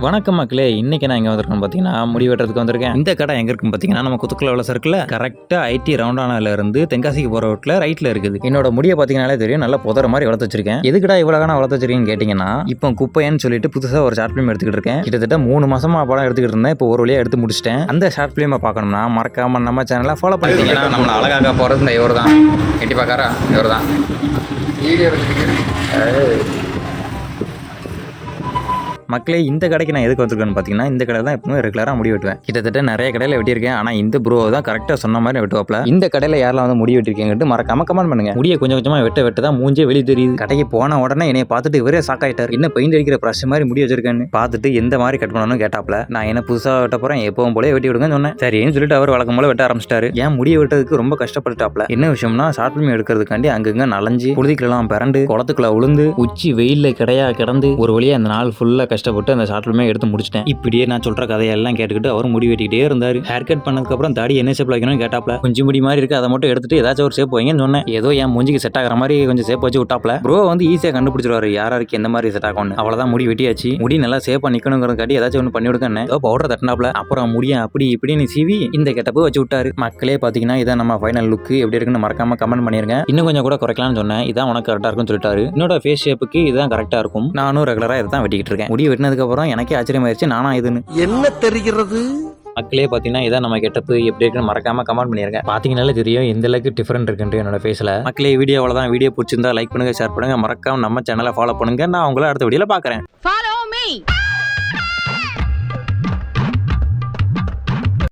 வணக்கம் மக்களே, இன்னைக்கு நான் எங்கே வந்திருக்கேன் பார்த்தீங்கன்னா முடி வெட்டுறதுக்கு வந்திருக்கேன். இந்த கடை எங்கே இருக்குன்னு பார்த்தீங்கன்னா நம்ம குத்துக்குள்ள உள்ள சர்க்கிள் கரெக்டாக ஐடி ரவுண்டானால இருந்து தென்காசிக்கு போகிற ரோட்டில் ரைட்டில் இருக்குது. என்னோட முடியை பார்த்தீங்கன்னாலே தெரியும், நல்லா புதற மாதிரி வளர்த்து வச்சிருக்கேன். எதுக்குடா இவ்வளோ காலம் வளர்த்து வச்சிருக்கீங்கன்னு கேட்டிங்கன்னா, இப்போ குப்பைன்னு சொல்லிட்டு புதுசாக ஒரு ஷார்ட் ஃபிலிம் எடுத்துக்கிட்டு இருக்கேன். கிட்டத்தட்ட 3 மாசமா படம் எடுத்துக்கிட்டு இருந்தேன். இப்போ ஒரு வழியாக எடுத்து முடிச்சிட்டேன். அந்த ஷார்ட் ஃபிலிமை பார்க்கணும்னா மறக்காம நம்ம சேனலை ஃபாலோ பண்ணிட்டீங்கன்னா நம்மளை அழகாக போகிறது இந்த இவர் தான் எட்டி பார்க்காரா, இவர் தான் வீடியோ மக்களே. இந்த கடைக்கு நான் எதுக்கு வந்திருக்கேன்னு பார்த்தீங்கன்னா, இந்த கடை தான் எப்பவுமே ரெகுலராக முடி வெட்டுவேன். கிட்டத்தட்ட நிறைய கடையில் வெட்டியிருக்கேன். ஆனால் இந்த ப்ரோ தான் கரெக்டாக சொன்ன மாதிரி வெட்டுவாப்ல. இந்த கடையில் யாரெல்லாம் வந்து முடி வெட்டிருக்கேங்கிட்டு மறக்காம கமெண்ட் பண்ணுங்க. முடியை கொஞ்சம் கொஞ்சமாக வெட்ட தான் மூஞ்சே வெளியே தெரியுது. கடைக்கு போன உடனே என்னை பார்த்துட்டு இவரே ஷாக் ஆயிட்டார். என்ன பெயிண்ட் அடிக்கிற ப்ரஷ் மாதிரி முடி வச்சிருக்கேன்னு பார்த்துட்டு எந்த மாதிரி கட் பண்ணணும்னு கேட்டாப்ல. நான் என்ன புதுசாக வெட்ட போகிறேன், எப்பவும் போல வெட்டி விடுங்கன்னு சொன்னேன். சரின்னு சொல்லிட்டு அவர் வழக்கம் போல வெட்ட ஆரம்பிச்சிட்டாரு. ஏன் முடியை வெட்டதுக்கு ரொம்ப கஷ்டப்பட்டுட்டாப்ல. என்ன விஷயம்னா, ஷார்ட் ஃபிலிம் எடுக்கிறதுக்காண்டி அங்கங்க நலஞ்சு புழுதிக்கலாம் பிறண்டு குளத்துக்குள்ள உளுந்து உச்சி வெயிலில் கிடையா கிடந்து ஒரு வழியாக அந்த நாள் ஃபுல்லாக கஷ்டப்பட்டு அந்த ஷார்ட் ஃபிலிம் எடுத்து முடிச்சிட்டேன். இப்படியே நான் சொல்ற கதையெல்லாம் கேட்டுக்கிட்டு அவர் முடி வெட்டிக்கிட்டே இருந்தாரு. ஹேர் கட் பண்ணதுக்கு அப்புறம் தாடி என்ன ஷேப்ல வைக்கணும்னு கேட்டாப்ல. கொஞ்சம் முடி மாதிரி இருக்கு, அதை மட்டும் எடுத்துட்டு ஏதாச்சும் ஒரு ஷேப் வைங்கன்னு சொன்னேன். ஏதோ என் மூஞ்சிக்கு செட் ஆகிற மாதிரி கொஞ்சம் ஷேப் வச்சு விட்டாப்ல. ப்ரோ வந்து ஈஸியாக கண்டுபிடிச்சிருவாரு யாருக்கு எந்த மாதிரி செட் ஆகும்னு. அவ்வளவுதான், முடி வெட்டியாச்சு. முடி நல்லா சேஃபா நிக்கணுங்கிறதுக்காட்டி ஏதாச்சும் ஒன்று பண்ணி விடுங்க. பவுடர் தட்டினாப்ல. அப்புறம் முடிய அப்படி இப்படின்னு சீவி இந்த கெட்டப்பு வச்சு விட்டாரு. மக்களே பாத்தீங்கன்னா இதான் நம்ம ஃபைனல் லுக். எப்படி இருக்குன்னு மறக்காம கமெண்ட் பண்ணிருங்க. இன்னும் கொஞ்சம் கூட குறைக்கலாம்னு சொன்னேன். இதான் உனக்கு கரெக்டா இருக்கும்னு சொல்லிட்டாரு. என்னோட ஃபேஸ் ஷேப்புக்கு இதுதான் கரெக்டா இருக்கும். நானும் ரெகுலரா இதை தான் வெட்டிக்கிட்டு இருக்கேன். முடி வெட்டினதுக்கு அப்புறம் எனக்கே ஆச்சரியமாயிருச்சு, நானா இதுன்னு என்ன தெரிகிறது. மக்களே பார்த்தீங்கன்னா இதான் நம்ம கெட்டப்பு எப்படி இருக்குன்னு மறக்காம கமெண்ட் பண்ணிருங்க. பார்த்தீங்கன்னாலே தெரியும் எந்த அளவுக்கு டிஃபரெண்ட் இருக்குன்ட்டு என்னோட ஃபேஸில். மக்களே வீடியோ அவ்வளோதான். வீடியோ பிடிச்சிருந்தா லைக் பண்ணுங்க, ஷேர் பண்ணுங்க, மறக்காம நம்ம சேனலை ஃபாலோ பண்ணுங்க. நான் உங்களை அடுத்த வீடியோவில் பார்க்குறேன்.